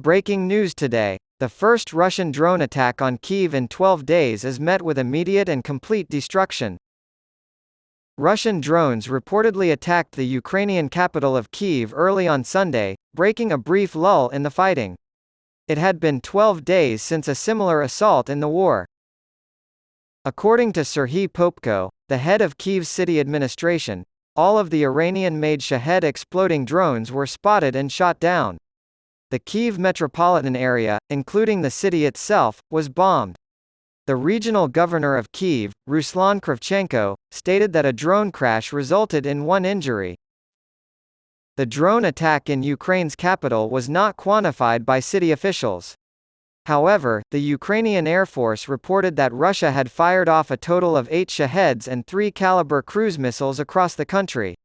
Breaking news today. The first Russian drone attack on Kyiv in 12 days is met with immediate and complete destruction. Russian drones reportedly attacked the Ukrainian capital of Kyiv early on Sunday, breaking a brief lull in the fighting. It had been 12 days since a similar assault in the war. According to Serhiy Popko, the head of Kyiv's city administration, all of the Iranian-made Shahed exploding drones were spotted and shot down. The Kyiv metropolitan area, including the city itself, was bombed. The regional governor of Kyiv, Ruslan Kravchenko, stated that a drone crash resulted in one injury. The drone attack in Ukraine's capital was not quantified by city officials. However, the Ukrainian Air Force reported that Russia had fired off a total of 8 Shaheds and 3 Caliber cruise missiles across the country.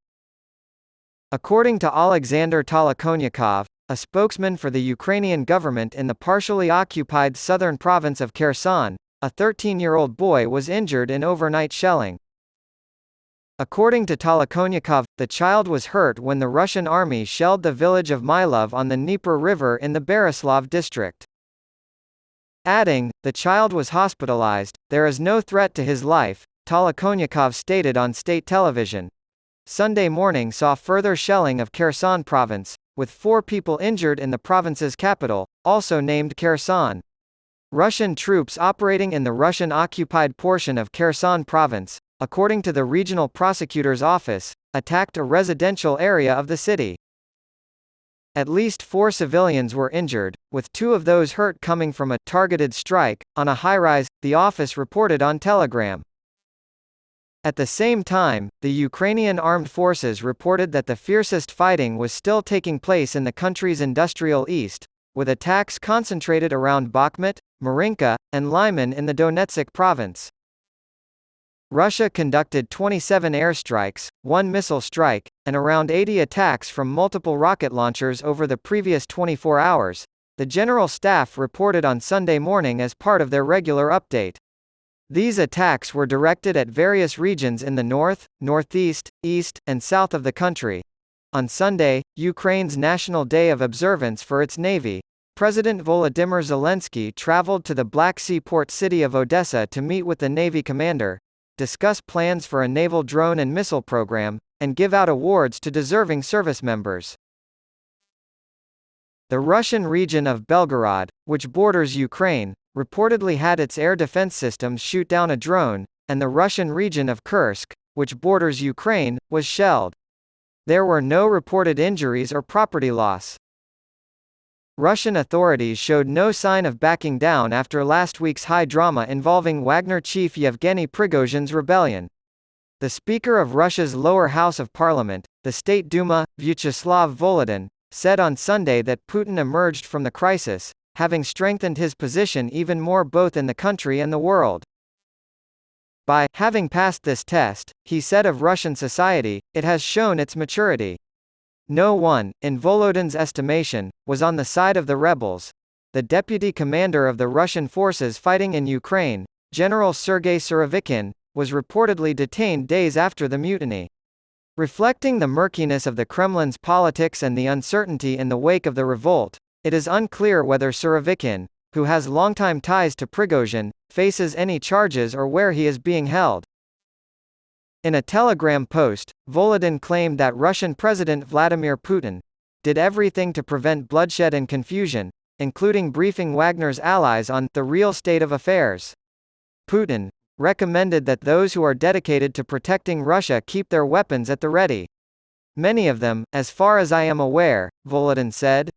According to Alexander Tolokonyakov, a spokesman for the Ukrainian government in the partially occupied southern province of Kherson, a 13-year-old boy was injured in overnight shelling. According to Tolokonyakov, the child was hurt when the Russian army shelled the village of Mylov on the Dnieper River in the Berislav district. Adding, the child was hospitalized, there is no threat to his life, Tolokonyakov stated on state television. Sunday morning saw further shelling of Kherson province, with 4 people injured in the province's capital, also named Kherson. Russian troops operating in the Russian-occupied portion of Kherson province, according to the regional prosecutor's office, attacked a residential area of the city. At least 4 civilians were injured, with 2 of those hurt coming from a targeted strike on a high-rise, the office reported on Telegram. At the same time, the Ukrainian armed forces reported that the fiercest fighting was still taking place in the country's industrial east, with attacks concentrated around Bakhmut, Marinka, and Lyman in the Donetsk province. Russia conducted 27 airstrikes, 1 missile strike, and around 80 attacks from multiple rocket launchers over the previous 24 hours, the General Staff reported on Sunday morning as part of their regular update. These attacks were directed at various regions in the north, northeast, east, and south of the country. On Sunday, Ukraine's National Day of Observance for its navy, President Volodymyr Zelensky traveled to the Black Sea port city of Odessa to meet with the Navy commander, discuss plans for a naval drone and missile program, and give out awards to deserving service members. The Russian region of Belgorod, which borders Ukraine, reportedly had its air defense systems shoot down a drone, and the Russian region of Kursk, which borders Ukraine, was shelled. There were no reported injuries or property loss. Russian authorities showed no sign of backing down after last week's high drama involving Wagner chief Yevgeny Prigozhin's rebellion. The Speaker of Russia's lower house of parliament, the State Duma, Vyacheslav Volodin, said on Sunday that Putin emerged from the crisis, having strengthened his position even more both in the country and the world. By having passed this test, he said of Russian society, it has shown its maturity. No one, in Volodin's estimation, was on the side of the rebels. The deputy commander of the Russian forces fighting in Ukraine, General Sergei Surovikin, was reportedly detained days after the mutiny. Reflecting the murkiness of the Kremlin's politics and the uncertainty in the wake of the revolt, it is unclear whether Surovikin, who has longtime ties to Prigozhin, faces any charges or where he is being held. In a Telegram post, Volodin claimed that Russian President Vladimir Putin did everything to prevent bloodshed and confusion, including briefing Wagner's allies on the real state of affairs. Putin recommended that those who are dedicated to protecting Russia keep their weapons at the ready. Many of them, as far as I am aware, Volodin said.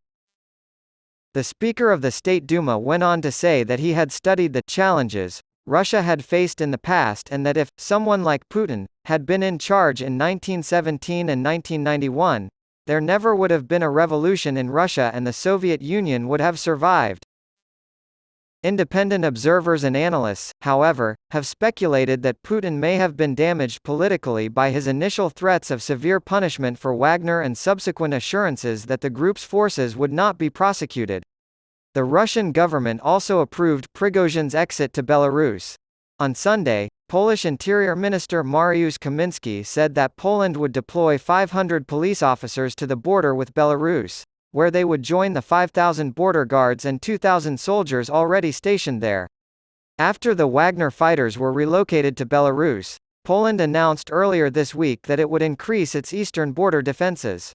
The Speaker of the State Duma went on to say that he had studied the challenges Russia had faced in the past and that if someone like Putin had been in charge in 1917 and 1991, there never would have been a revolution in Russia and the Soviet Union would have survived. Independent observers and analysts, however, have speculated that Putin may have been damaged politically by his initial threats of severe punishment for Wagner and subsequent assurances that the group's forces would not be prosecuted. The Russian government also approved Prigozhin's exit to Belarus. On Sunday, Polish Interior Minister Mariusz Kaminski said that Poland would deploy 500 police officers to the border with Belarus. where they would join the 5,000 border guards and 2,000 soldiers already stationed there. After the Wagner fighters were relocated to Belarus, Poland announced earlier this week that it would increase its eastern border defenses.